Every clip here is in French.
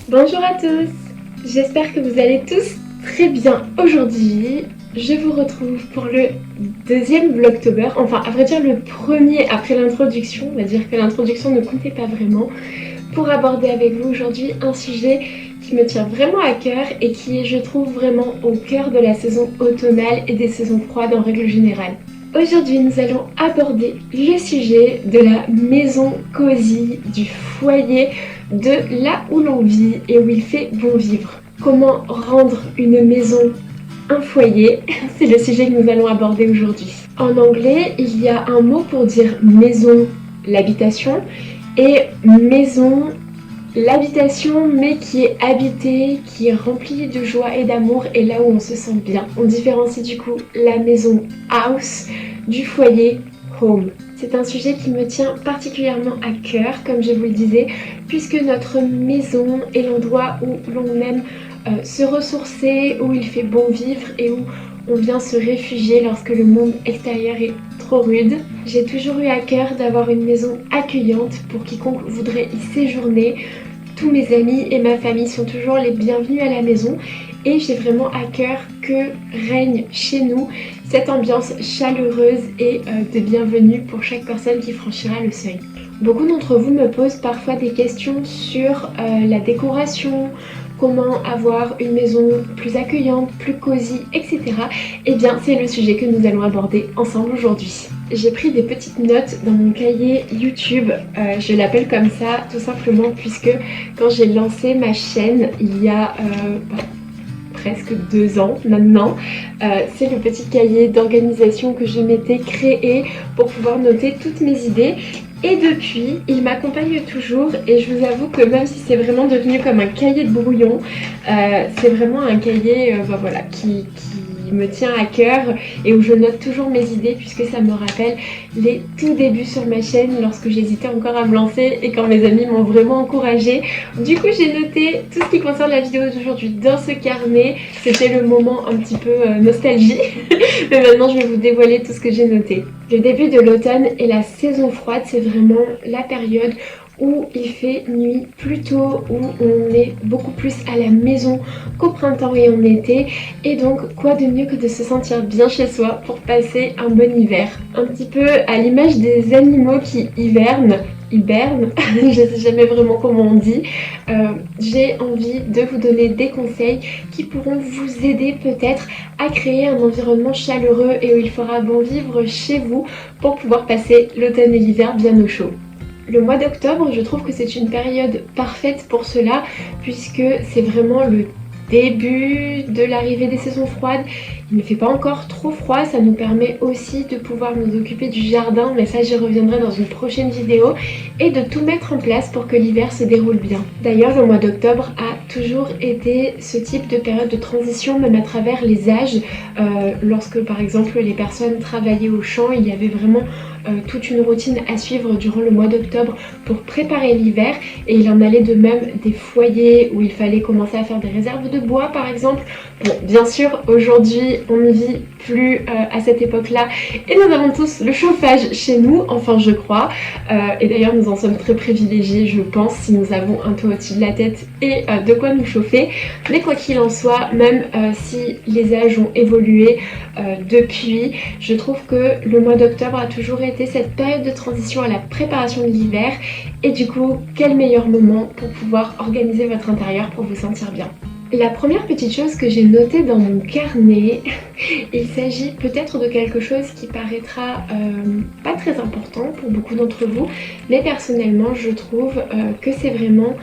Bonjour à tous, j'espère que vous allez tous très bien. Aujourd'hui, je vous retrouve pour le deuxième Vlogtober, enfin à vrai dire le premier après l'introduction, on va dire que l'introduction ne comptait pas vraiment, pour aborder avec vous aujourd'hui un sujet qui me tient vraiment à cœur et qui est, je trouve, vraiment au cœur de la saison automnale et des saisons froides en règle générale. Aujourd'hui, nous allons aborder le sujet de la maison cosy, du foyer, de là où l'on vit et où il fait bon vivre. Comment rendre une maison un foyer, c'est le sujet que nous allons aborder aujourd'hui. En anglais, il y a un mot pour dire maison, l'habitation, et maison, l'habitation, mais qui est habitée, qui est remplie de joie et d'amour, et là où on se sent bien. On différencie du coup la maison house du foyer home. C'est un sujet qui me tient particulièrement à cœur, comme je vous le disais, puisque notre maison est l'endroit où l'on aime se ressourcer, où il fait bon vivre et où on vient se réfugier lorsque le monde extérieur est trop rude. J'ai toujours eu à cœur d'avoir une maison accueillante pour quiconque voudrait y séjourner. Tous mes amis et ma famille sont toujours les bienvenus à la maison et j'ai vraiment à cœur que règne chez nous cette ambiance chaleureuse et de bienvenue pour chaque personne qui franchira le seuil. Beaucoup d'entre vous me posent parfois des questions sur la décoration, comment avoir une maison plus accueillante, plus cosy, etc. Eh bien, c'est le sujet que nous allons aborder ensemble aujourd'hui. J'ai pris des petites notes dans mon cahier YouTube, je l'appelle comme ça tout simplement puisque quand j'ai lancé ma chaîne il y a presque 2 ans maintenant, c'est le petit cahier d'organisation que je m'étais créé pour pouvoir noter toutes mes idées. Et depuis, il m'accompagne toujours et je vous avoue que même si c'est vraiment devenu comme un cahier de brouillon, c'est vraiment un cahier voilà, qui me tient à cœur et où je note toujours mes idées puisque ça me rappelle les tout débuts sur ma chaîne lorsque j'hésitais encore à me lancer et quand mes amis m'ont vraiment encouragée. Du coup, j'ai noté tout ce qui concerne la vidéo d'aujourd'hui dans ce carnet. C'était le moment un petit peu nostalgie, mais maintenant je vais vous dévoiler tout ce que j'ai noté. Le début de l'automne et la saison froide, c'est vraiment la période où il fait nuit plus tôt, où on est beaucoup plus à la maison qu'au printemps et en été. Et donc, quoi de mieux que de se sentir bien chez soi pour passer un bon hiver. Un petit peu à l'image des animaux qui hibernent, je ne sais jamais vraiment comment on dit, j'ai envie de vous donner des conseils qui pourront vous aider peut-être à créer un environnement chaleureux et où il fera bon vivre chez vous pour pouvoir passer l'automne et l'hiver bien au chaud. Le mois d'octobre, je trouve que c'est une période parfaite pour cela puisque c'est vraiment le début de l'arrivée des saisons froides. Il ne fait pas encore trop froid, ça nous permet aussi de pouvoir nous occuper du jardin, mais ça j'y reviendrai dans une prochaine vidéo, et de tout mettre en place pour que l'hiver se déroule bien. D'ailleurs, le mois d'octobre a toujours été ce type de période de transition, même à travers les âges. Lorsque par exemple les personnes travaillaient au champ, il y avait vraiment toute une routine à suivre durant le mois d'octobre pour préparer l'hiver, et il en allait de même des foyers où il fallait commencer à faire des réserves de bois par exemple. Bon, bien sûr aujourd'hui on ne vit plus à cette époque là et nous avons tous le chauffage chez nous, enfin je crois, et d'ailleurs nous en sommes très privilégiés je pense si nous avons un toit au-dessus de la tête et de quoi nous chauffer. Mais quoi qu'il en soit, même si les âges ont évolué depuis, je trouve que le mois d'octobre a toujours été cette période de transition à la préparation de l'hiver, et du coup quel meilleur moment pour pouvoir organiser votre intérieur pour vous sentir bien. La première petite chose que j'ai notée dans mon carnet, il s'agit peut-être de quelque chose qui paraîtra pas très important pour beaucoup d'entre vous, mais personnellement je trouve que c'est vraiment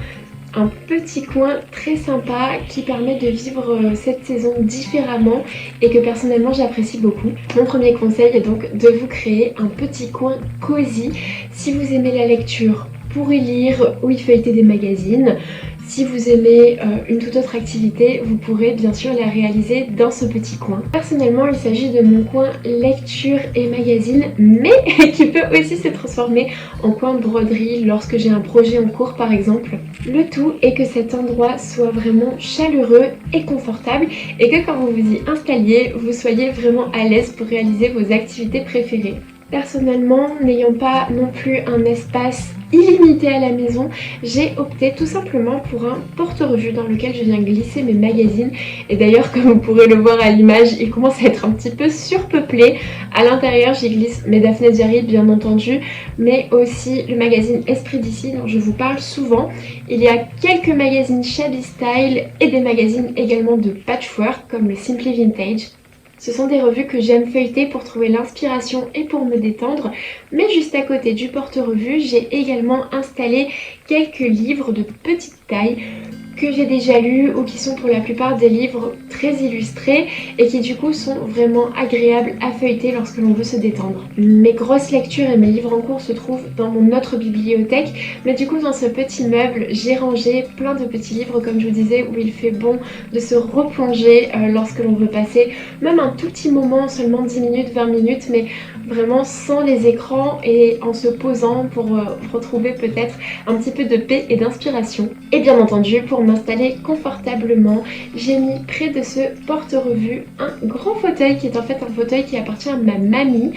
un petit coin très sympa qui permet de vivre cette saison différemment et que personnellement j'apprécie beaucoup. Mon premier conseil est donc de vous créer un petit coin cosy si vous aimez la lecture pour y lire ou y feuilleter des magazines. Si vous aimez une toute autre activité, vous pourrez bien sûr la réaliser dans ce petit coin. Personnellement, il s'agit de mon coin lecture et magazine, mais qui peut aussi se transformer en coin broderie lorsque j'ai un projet en cours par exemple. Le tout est que cet endroit soit vraiment chaleureux et confortable et que quand vous vous y installiez, vous soyez vraiment à l'aise pour réaliser vos activités préférées. Personnellement, n'ayant pas non plus un espace illimité à la maison, j'ai opté tout simplement pour un porte-revue dans lequel je viens glisser mes magazines. Et d'ailleurs, comme vous pourrez le voir à l'image, il commence à être un petit peu surpeuplé. À l'intérieur, j'y glisse mes Daphné Diary bien entendu, mais aussi le magazine Esprit d'ici dont je vous parle souvent. Il y a quelques magazines Shabby Style et des magazines également de patchwork comme le Simply Vintage. Ce sont des revues que j'aime feuilleter pour trouver l'inspiration et pour me détendre. Mais juste à côté du porte-revue, j'ai également installé quelques livres de petite taille que j'ai déjà lus ou qui sont pour la plupart des livres très illustrés et qui du coup sont vraiment agréables à feuilleter lorsque l'on veut se détendre. Mes grosses lectures et mes livres en cours se trouvent dans mon autre bibliothèque, mais du coup dans ce petit meuble j'ai rangé plein de petits livres comme je vous disais où il fait bon de se replonger lorsque l'on veut passer même un tout petit moment, seulement 10 minutes, 20 minutes, mais vraiment sans les écrans et en se posant pour retrouver peut-être un petit peu de paix et d'inspiration. Et bien entendu, pour m'installer confortablement, j'ai mis près de ce porte-revue un grand fauteuil qui est en fait un fauteuil qui appartient à ma mamie,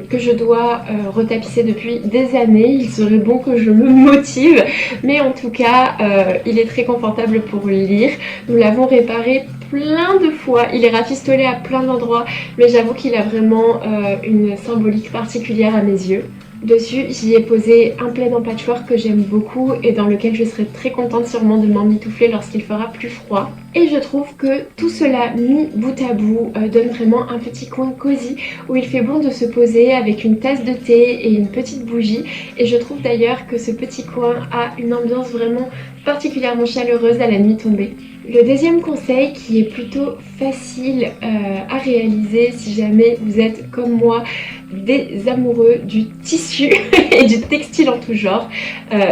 que je dois retapisser depuis des années. Il serait bon que je me motive, mais en tout cas, il est très confortable pour lire. Nous l'avons réparé plein de fois, il est rafistolé à plein d'endroits, mais j'avoue qu'il a vraiment une symbolique particulière à mes yeux. Dessus, j'y ai posé un plaid en patchwork que j'aime beaucoup et dans lequel je serai très contente sûrement de m'emmitoufler lorsqu'il fera plus froid. Et je trouve que tout cela mis bout à bout donne vraiment un petit coin cosy où il fait bon de se poser avec une tasse de thé et une petite bougie. Et je trouve d'ailleurs que ce petit coin a une ambiance vraiment particulièrement chaleureuse à la nuit tombée. Le deuxième conseil qui est plutôt facile à réaliser si jamais vous êtes comme moi des amoureux du tissu et du textile en tout genre,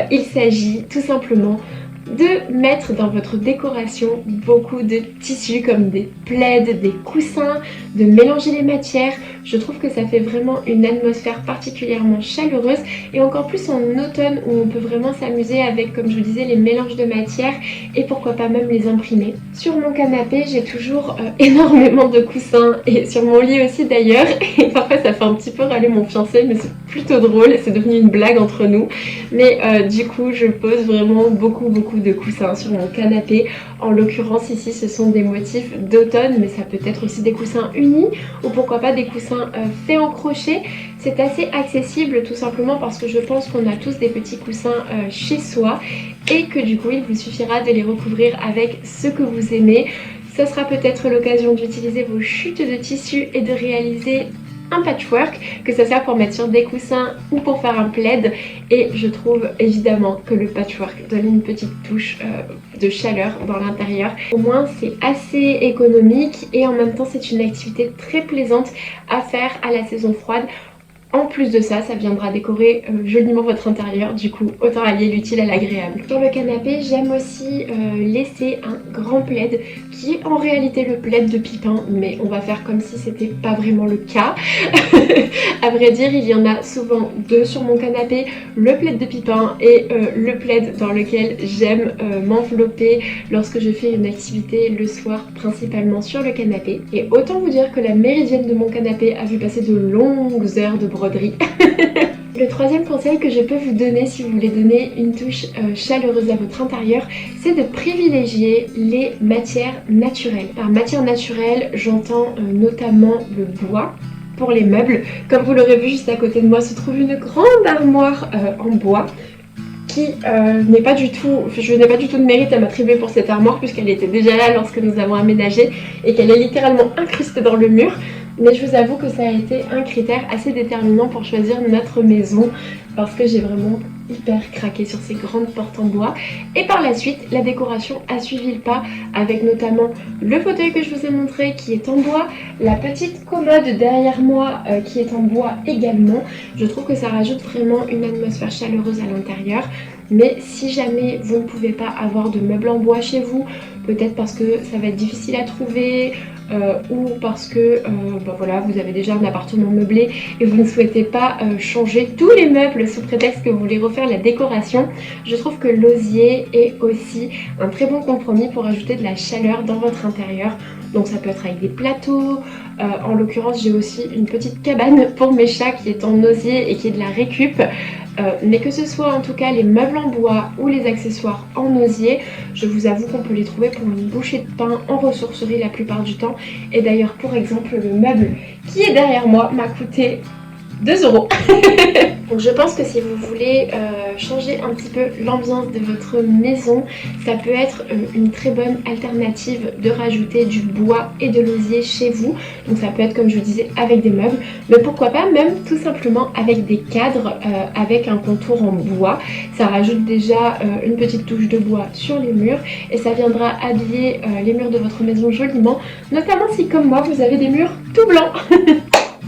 il s'agit tout simplement de mettre dans votre décoration beaucoup de tissus comme des plaids, des coussins, de mélanger les matières. Je trouve que ça fait vraiment une atmosphère particulièrement chaleureuse et encore plus en automne où on peut vraiment s'amuser avec, comme je vous disais, les mélanges de matières et pourquoi pas même les imprimer. Sur mon canapé, j'ai toujours énormément de coussins et sur mon lit aussi d'ailleurs, et parfois ça fait un petit peu râler mon fiancé mais c'est plutôt drôle, c'est devenu une blague entre nous. Mais du coup, je pose vraiment beaucoup de coussins sur mon canapé. En l'occurrence ici, ce sont des motifs d'automne, mais ça peut être aussi des coussins unis ou pourquoi pas des coussins faits en crochet. C'est assez accessible tout simplement parce que je pense qu'on a tous des petits coussins chez soi et que du coup, il vous suffira de les recouvrir avec ce que vous aimez. Ça sera peut-être l'occasion d'utiliser vos chutes de tissu et de réaliser un patchwork, que ça sert pour mettre sur des coussins ou pour faire un plaid. Et je trouve évidemment que le patchwork donne une petite touche de chaleur dans l'intérieur. Au moins c'est assez économique et en même temps c'est une activité très plaisante à faire à la saison froide. En plus de ça, ça viendra décorer joliment votre intérieur, du coup autant allier l'utile à l'agréable. Sur le canapé, j'aime aussi laisser un grand plaid qui est en réalité le plaid de Pipin, mais on va faire comme si c'était pas vraiment le cas. À vrai dire, il y en a souvent deux sur mon canapé, le plaid de Pipin et le plaid dans lequel j'aime m'envelopper lorsque je fais une activité le soir, principalement sur le canapé. Et autant vous dire que la méridienne de mon canapé a vu passer de longues heures de broderie. Le troisième conseil que je peux vous donner si vous voulez donner une touche chaleureuse à votre intérieur, c'est de privilégier les matières naturelles. Par matière naturelle, j'entends notamment le bois. Pour les meubles, comme vous l'aurez vu juste à côté de moi, se trouve une grande armoire en bois qui n'est pas du tout, je n'ai pas du tout de mérite à m'attribuer pour cette armoire puisqu'elle était déjà là lorsque nous avons aménagé et qu'elle est littéralement incrustée dans le mur. Mais je vous avoue que ça a été un critère assez déterminant pour choisir notre maison parce que j'ai vraiment hyper craqué sur ces grandes portes en bois. Et par la suite, la décoration a suivi le pas avec notamment le fauteuil que je vous ai montré qui est en bois, la petite commode derrière moi qui est en bois également. Je trouve que ça rajoute vraiment une atmosphère chaleureuse à l'intérieur. Mais si jamais vous ne pouvez pas avoir de meubles en bois chez vous, peut-être parce que ça va être difficile à trouver ou parce que voilà, vous avez déjà un appartement meublé et vous ne souhaitez pas changer tous les meubles sous prétexte que vous voulez refaire la décoration, je trouve que l'osier est aussi un très bon compromis pour ajouter de la chaleur dans votre intérieur. Donc ça peut être avec des plateaux, en l'occurrence j'ai aussi une petite cabane pour mes chats qui est en osier et qui est de la récup. Mais que ce soit en tout cas les meubles en bois ou les accessoires en osier, je vous avoue qu'on peut les trouver pour une bouchée de pain en ressourcerie la plupart du temps. Et d'ailleurs pour exemple le meuble qui est derrière moi m'a coûté 2 €. Donc je pense que si vous voulez changer un petit peu l'ambiance de votre maison, ça peut être une très bonne alternative de rajouter du bois et de l'osier chez vous. Donc ça peut être comme je vous disais avec des meubles, mais pourquoi pas même tout simplement avec des cadres avec un contour en bois. Ça rajoute déjà une petite touche de bois sur les murs et ça viendra habiller les murs de votre maison joliment, notamment si comme moi vous avez des murs tout blancs.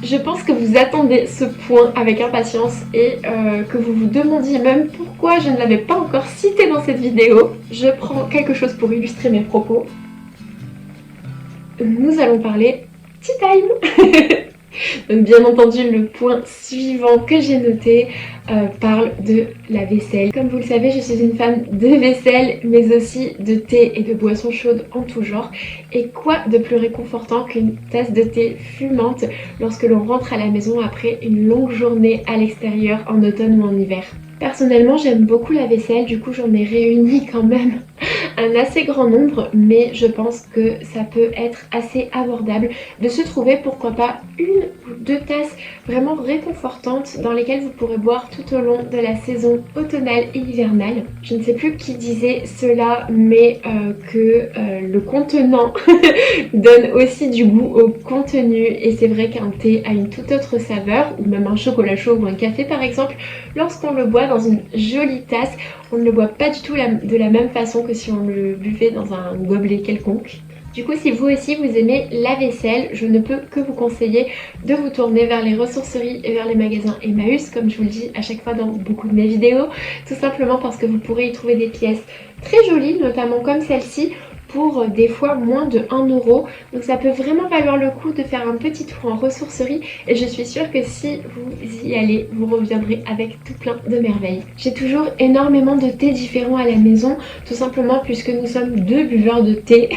Je pense que vous attendez ce point avec impatience et que vous vous demandiez même pourquoi je ne l'avais pas encore cité dans cette vidéo. Je prends quelque chose pour illustrer mes propos. Nous allons parler tea time. Donc bien entendu le point suivant que j'ai noté parle de la vaisselle. Comme vous le savez, je suis une fan de vaisselle mais aussi de thé et de boissons chaudes en tout genre. Et quoi de plus réconfortant qu'une tasse de thé fumante lorsque l'on rentre à la maison après une longue journée à l'extérieur en automne ou en hiver. Personnellement j'aime beaucoup la vaisselle, du coup j'en ai réuni quand même un assez grand nombre, mais je pense que ça peut être assez abordable de se trouver pourquoi pas une ou deux tasses vraiment réconfortantes dans lesquelles vous pourrez boire tout au long de la saison automnale et hivernale. Je ne sais plus qui disait cela, mais que le contenant donne aussi du goût au contenu, et c'est vrai qu'un thé a une toute autre saveur, ou même un chocolat chaud ou un café par exemple, lorsqu'on le boit dans une jolie tasse, on ne le boit pas du tout de la même façon que si on le buvait dans un gobelet quelconque. Du coup, si vous aussi vous aimez la vaisselle, je ne peux que vous conseiller de vous tourner vers les ressourceries et vers les magasins Emmaüs, comme je vous le dis à chaque fois dans beaucoup de mes vidéos, tout simplement parce que vous pourrez y trouver des pièces très jolies, notamment comme celle-ci, pour des fois moins de 1 €. Donc ça peut vraiment valoir le coup de faire un petit tour en ressourcerie et je suis sûre que si vous y allez, vous reviendrez avec tout plein de merveilles. J'ai toujours énormément de thé différents à la maison, tout simplement puisque nous sommes 2 buveurs de thé.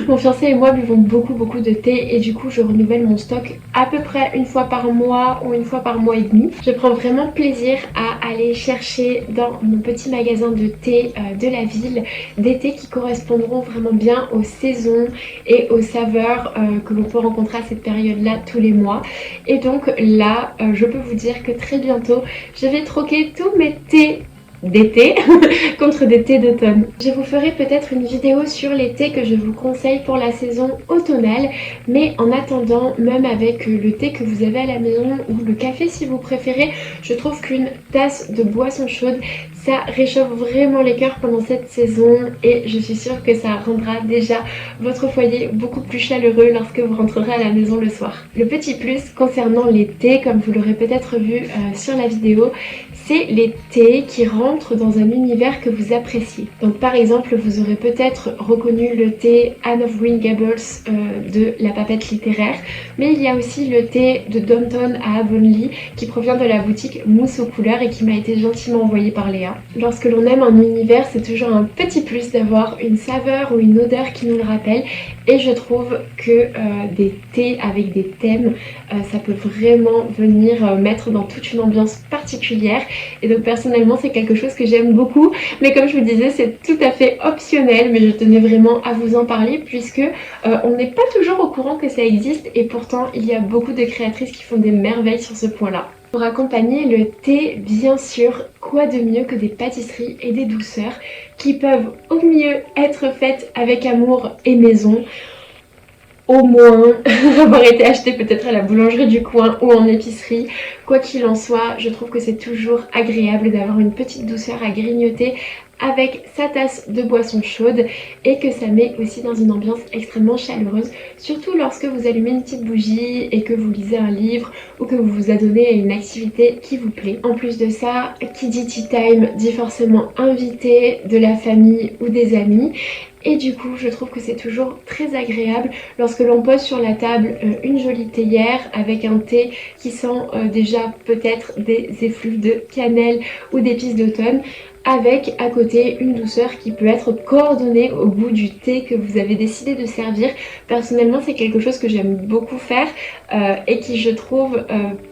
Mon fiancé et moi buvons beaucoup de thé et du coup je renouvelle mon stock à peu près une fois par mois ou une fois par mois et demi. Je prends vraiment plaisir à aller chercher dans mon petit magasin de thé de la ville des thés qui correspondront vraiment bien aux saisons et aux saveurs que l'on peut rencontrer à cette période-là tous les mois. Et donc là, je peux vous dire que très bientôt, je vais troquer tous mes thés d'été contre des thés d'automne. Je vous ferai peut-être une vidéo sur les thés que je vous conseille pour la saison automnale, mais en attendant, même avec le thé que vous avez à la maison ou le café si vous préférez, je trouve qu'une tasse de boisson chaude, ça réchauffe vraiment les cœurs pendant cette saison et je suis sûre que ça rendra déjà votre foyer beaucoup plus chaleureux lorsque vous rentrerez à la maison le soir. Le petit plus concernant les thés, comme vous l'aurez peut-être vu sur la vidéo, c'est les thés qui rentrent dans un univers que vous appréciez. Donc par exemple, vous aurez peut-être reconnu le thé Anne of Green Gables de La Papette littéraire, mais il y a aussi le thé de Downton à Avonlea qui provient de la boutique Mousse aux couleurs et qui m'a été gentiment envoyé par Léa. Lorsque l'on aime un univers, c'est toujours un petit plus d'avoir une saveur ou une odeur qui nous le rappelle, et je trouve que des thés avec des thèmes, ça peut vraiment venir mettre dans toute une ambiance particulière. Et donc personnellement c'est quelque chose que j'aime beaucoup, mais comme je vous disais c'est tout à fait optionnel, mais je tenais vraiment à vous en parler puisque on n'est pas toujours au courant que ça existe et pourtant il y a beaucoup de créatrices qui font des merveilles sur ce point là. Pour accompagner le thé, bien sûr, quoi de mieux que des pâtisseries et des douceurs qui peuvent au mieux être faites avec amour et maison, au moins avoir été acheté peut-être à la boulangerie du coin ou en épicerie. Quoi qu'il en soit, je trouve que c'est toujours agréable d'avoir une petite douceur à grignoter avec sa tasse de boisson chaude et que ça met aussi dans une ambiance extrêmement chaleureuse, surtout lorsque vous allumez une petite bougie et que vous lisez un livre ou que vous vous adonnez à une activité qui vous plaît. En plus de ça, qui dit tea time dit forcément invité de la famille ou des amis. Et du coup, je trouve que c'est toujours très agréable lorsque l'on pose sur la table une jolie théière avec un thé qui sent déjà peut-être des effluves de cannelle ou d'épices d'automne, avec à côté une douceur qui peut être coordonnée au goût du thé que vous avez décidé de servir. Personnellement, c'est quelque chose que j'aime beaucoup faire et qui, je trouve,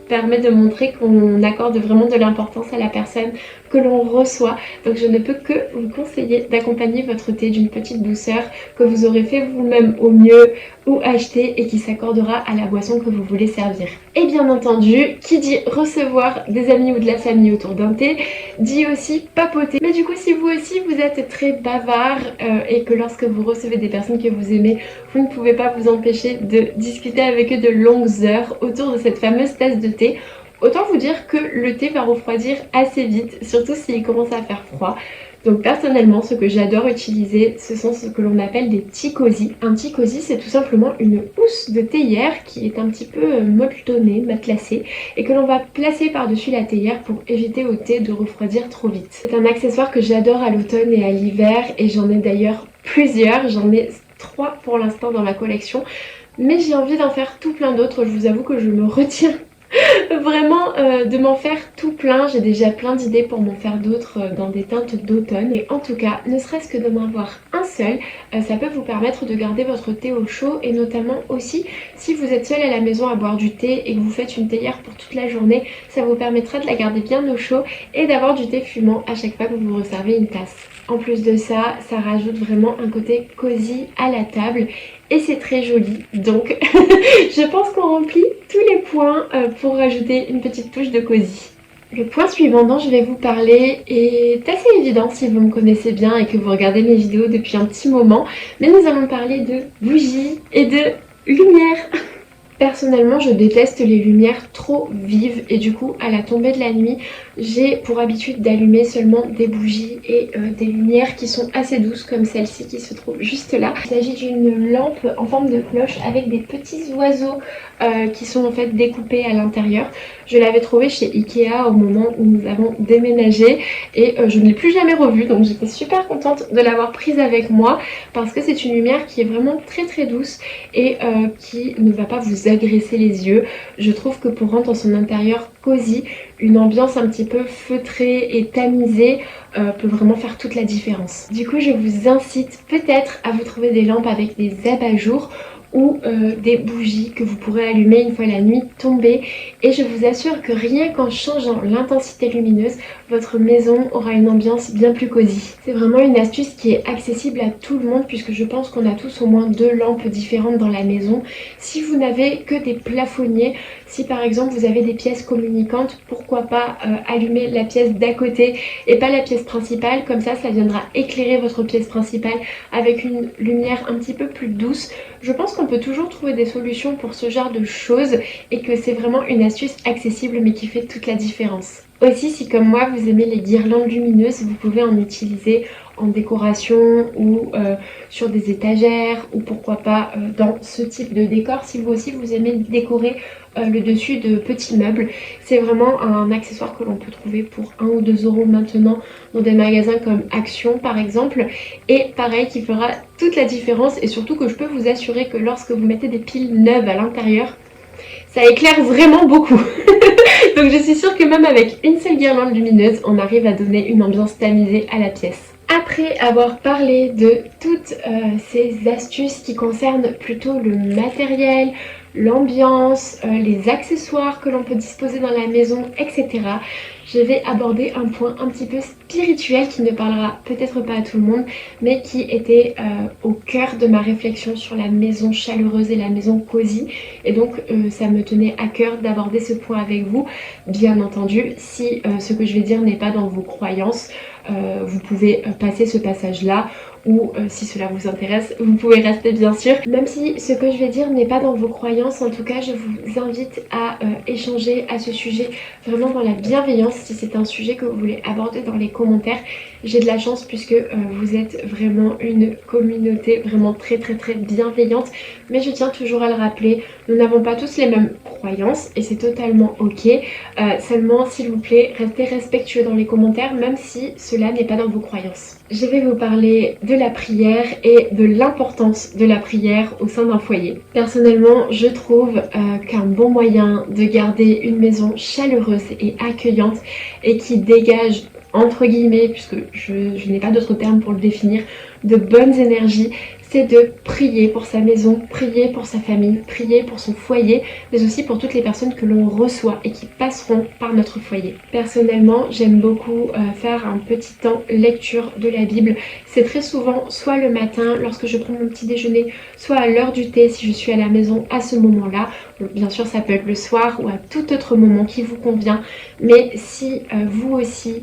permet de montrer qu'on accorde vraiment de l'importance à la personne que l'on reçoit. Donc je ne peux que vous conseiller d'accompagner votre thé d'une petite douceur que vous aurez fait vous-même au mieux ou acheter et qui s'accordera à la boisson que vous voulez servir. Et bien entendu, qui dit recevoir des amis ou de la famille autour d'un thé, dit aussi papoter. Mais du coup, si vous aussi vous êtes très bavard et que lorsque vous recevez des personnes que vous aimez, vous ne pouvez pas vous empêcher de discuter avec eux de longues heures autour de cette fameuse tasse de thé, autant vous dire que le thé va refroidir assez vite, surtout s'il commence à faire froid. Donc personnellement, ce que j'adore utiliser, ce sont ce que l'on appelle des tea cosy. Un tea cosy, c'est tout simplement une housse de théière qui est un petit peu molletonnée, matelassée, et que l'on va placer par-dessus la théière pour éviter au thé de refroidir trop vite. C'est un accessoire que j'adore à l'automne et à l'hiver, et j'en ai d'ailleurs plusieurs. J'en ai 3 pour l'instant dans ma collection, mais j'ai envie d'en faire tout plein d'autres. Je vous avoue que je me retiens vraiment de m'en faire tout plein. J'ai déjà plein d'idées pour m'en faire d'autres dans des teintes d'automne. Et en tout cas, ne serait-ce que de m'en avoir un seul, ça peut vous permettre de garder votre thé au chaud. Et notamment aussi, si vous êtes seul à la maison à boire du thé et que vous faites une théière pour toute la journée, ça vous permettra de la garder bien au chaud et d'avoir du thé fumant à chaque fois que vous vous resservez une tasse. En plus de ça, ça rajoute vraiment un côté cosy à la table et c'est très joli. Donc je pense qu'on remplit tous les points pour rajouter une petite touche de cosy. Le point suivant dont je vais vous parler est assez évident si vous me connaissez bien et que vous regardez mes vidéos depuis un petit moment, mais nous allons parler de bougies et de lumière. Personnellement, je déteste les lumières trop vives et du coup, à la tombée de la nuit, j'ai pour habitude d'allumer seulement des bougies et des lumières qui sont assez douces comme celle-ci qui se trouve juste là. Il s'agit d'une lampe en forme de cloche avec des petits oiseaux qui sont en fait découpés à l'intérieur. Je l'avais trouvée chez Ikea au moment où nous avons déménagé et je ne l'ai plus jamais revue, donc j'étais super contente de l'avoir prise avec moi parce que c'est une lumière qui est vraiment très douce et qui ne va pas vous agresser les yeux. Je trouve que pour rendre son intérieur cosy, une ambiance un petit peu feutrée et tamisée peut vraiment faire toute la différence. Du coup, je vous incite peut-être à vous trouver des lampes avec des abat-jours ou des bougies que vous pourrez allumer une fois la nuit tombée et je vous assure que rien qu'en changeant l'intensité lumineuse, votre maison aura une ambiance bien plus cosy. C'est vraiment une astuce qui est accessible à tout le monde puisque je pense qu'on a tous au moins 2 lampes différentes dans la maison. Si vous n'avez que des plafonniers, si par exemple vous avez des pièces communicantes, pourquoi pas allumer la pièce d'à côté et pas la pièce principale, comme ça viendra éclairer votre pièce principale avec une lumière un petit peu plus douce. Je pense qu'on peut toujours trouver des solutions pour ce genre de choses et que c'est vraiment une astuce accessible mais qui fait toute la différence. Aussi, si comme moi vous aimez les guirlandes lumineuses, vous pouvez en utiliser en décoration ou sur des étagères ou pourquoi pas dans ce type de décor si vous aussi vous aimez décorer le dessus de petits meubles. C'est vraiment un accessoire que l'on peut trouver pour 1 ou 2 € maintenant dans des magasins comme Action par exemple et pareil qui fera toute la différence et surtout que je peux vous assurer que lorsque vous mettez des piles neuves à l'intérieur, ça éclaire vraiment beaucoup. Donc je suis sûre que même avec une seule guirlande lumineuse, on arrive à donner une ambiance tamisée à la pièce. Après avoir parlé de toutes ces astuces qui concernent plutôt le matériel, l'ambiance, les accessoires que l'on peut disposer dans la maison, etc., je vais aborder un point un petit peu spirituel qui ne parlera peut-être pas à tout le monde, mais qui était au cœur de ma réflexion sur la maison chaleureuse et la maison cosy. Et donc ça me tenait à cœur d'aborder ce point avec vous. Bien entendu, si ce que je vais dire n'est pas dans vos croyances, vous pouvez passer ce passage-là ou si cela vous intéresse, vous pouvez rester bien sûr. Même si ce que je vais dire n'est pas dans vos croyances, en tout cas je vous invite à échanger à ce sujet vraiment dans la bienveillance si c'est un sujet que vous voulez aborder dans les commentaires. J'ai de la chance puisque vous êtes vraiment une communauté vraiment très bienveillante, mais je tiens toujours à le rappeler, nous n'avons pas tous les mêmes croyances et c'est totalement ok. Seulement s'il vous plaît, restez respectueux dans les commentaires même si cela n'est pas dans vos croyances. Je vais vous parler de la prière et de l'importance de la prière au sein d'un foyer. Personnellement, je trouve qu'un bon moyen de garder une maison chaleureuse et accueillante et qui dégage entre guillemets, puisque je n'ai pas d'autre terme pour le définir, de bonnes énergies, c'est de prier pour sa maison, prier pour sa famille, prier pour son foyer, mais aussi pour toutes les personnes que l'on reçoit et qui passeront par notre foyer. Personnellement, j'aime beaucoup faire un petit temps lecture de la Bible. C'est très souvent soit le matin lorsque je prends mon petit déjeuner, soit à l'heure du thé si je suis à la maison à ce moment-là. Bien sûr, ça peut être le soir ou à tout autre moment qui vous convient, mais si vous aussi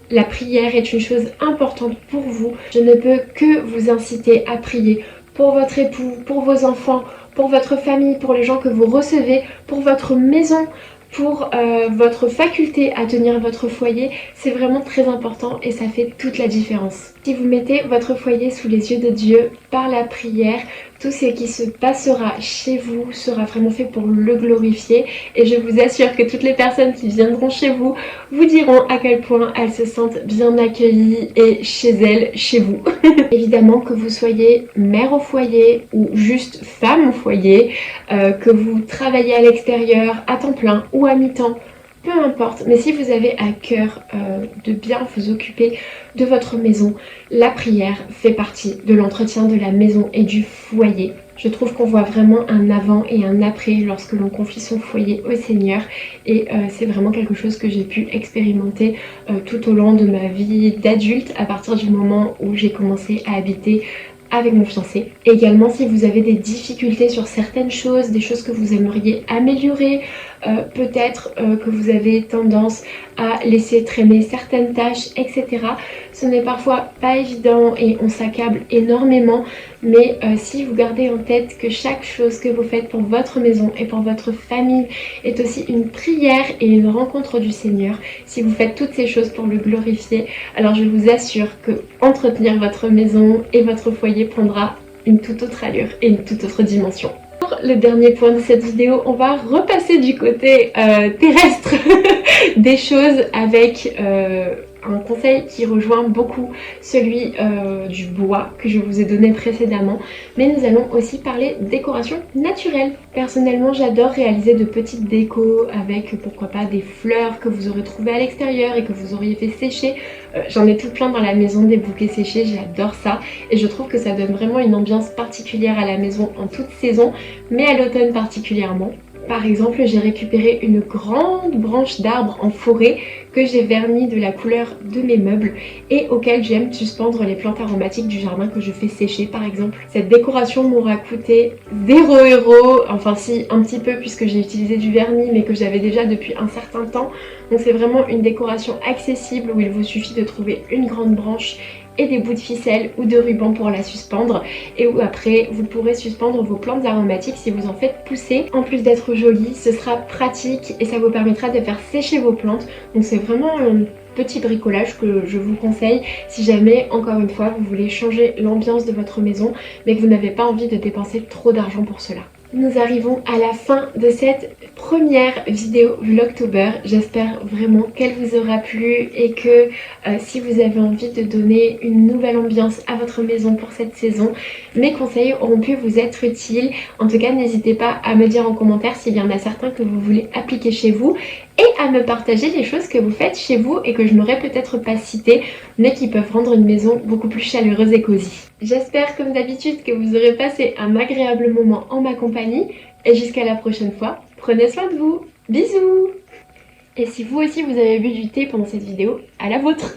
la prière est une chose importante pour vous, je ne peux que vous inciter à prier pour votre époux, pour vos enfants, pour votre famille, pour les gens que vous recevez, pour votre maison, pour votre faculté à tenir votre foyer. C'est vraiment très important et ça fait toute la différence. Si vous mettez votre foyer sous les yeux de Dieu par la prière, tout ce qui se passera chez vous sera vraiment fait pour le glorifier et je vous assure que toutes les personnes qui viendront chez vous vous diront à quel point elles se sentent bien accueillies et chez elles, chez vous. Évidemment que vous soyez mère au foyer ou juste femme au foyer, que vous travaillez à l'extérieur à temps plein ou à mi-temps, peu importe, mais si vous avez à cœur de bien vous occuper de votre maison, la prière fait partie de l'entretien de la maison et du foyer. Je trouve qu'on voit vraiment un avant et un après lorsque l'on confie son foyer au Seigneur et c'est vraiment quelque chose que j'ai pu expérimenter tout au long de ma vie d'adulte à partir du moment où j'ai commencé à habiter avec mon fiancé. Également si vous avez des difficultés sur certaines choses, des choses que vous aimeriez améliorer, peut-être que vous avez tendance à laisser traîner certaines tâches, etc. Ce n'est parfois pas évident et on s'accable énormément, mais si vous gardez en tête que chaque chose que vous faites pour votre maison et pour votre famille est aussi une prière et une rencontre du Seigneur, si vous faites toutes ces choses pour le glorifier, alors je vous assure que entretenir votre maison et votre foyer prendra une toute autre allure et une toute autre dimension. Pour le dernier point de cette vidéo, on va repasser du côté terrestre des choses avec un conseil qui rejoint beaucoup celui du bois que je vous ai donné précédemment, mais nous allons aussi parler décoration naturelle. Personnellement, j'adore réaliser de petites décos avec pourquoi pas des fleurs que vous aurez trouvées à l'extérieur et que vous auriez fait sécher. J'en ai tout plein dans la maison, des bouquets séchés, j'adore ça et je trouve que ça donne vraiment une ambiance particulière à la maison en toute saison, mais à l'automne particulièrement. Par exemple, j'ai récupéré une grande branche d'arbre en forêt que j'ai verni de la couleur de mes meubles et auquel j'aime suspendre les plantes aromatiques du jardin que je fais sécher par exemple. Cette décoration m'aura coûté 0 €, enfin si un petit peu puisque j'ai utilisé du vernis mais que j'avais déjà depuis un certain temps. Donc c'est vraiment une décoration accessible où il vous suffit de trouver une grande branche et des bouts de ficelle ou de ruban pour la suspendre et où après vous pourrez suspendre vos plantes aromatiques si vous en faites pousser. En plus d'être joli, ce sera pratique et ça vous permettra de faire sécher vos plantes. Donc c'est vraiment un petit bricolage que je vous conseille si jamais, encore une fois, vous voulez changer l'ambiance de votre maison mais que vous n'avez pas envie de dépenser trop d'argent pour cela. Nous arrivons à la fin de cette première vidéo Vlogtober. J'espère vraiment qu'elle vous aura plu et que si vous avez envie de donner une nouvelle ambiance à votre maison pour cette saison, mes conseils auront pu vous être utiles. En tout cas, n'hésitez pas à me dire en commentaire s'il y en a certains que vous voulez appliquer chez vous et à me partager les choses que vous faites chez vous et que je n'aurais peut-être pas citées mais qui peuvent rendre une maison beaucoup plus chaleureuse et cosy. J'espère comme d'habitude que vous aurez passé un agréable moment en ma compagnie et jusqu'à la prochaine fois, prenez soin de vous, bisous! Et si vous aussi vous avez bu du thé pendant cette vidéo, à la vôtre.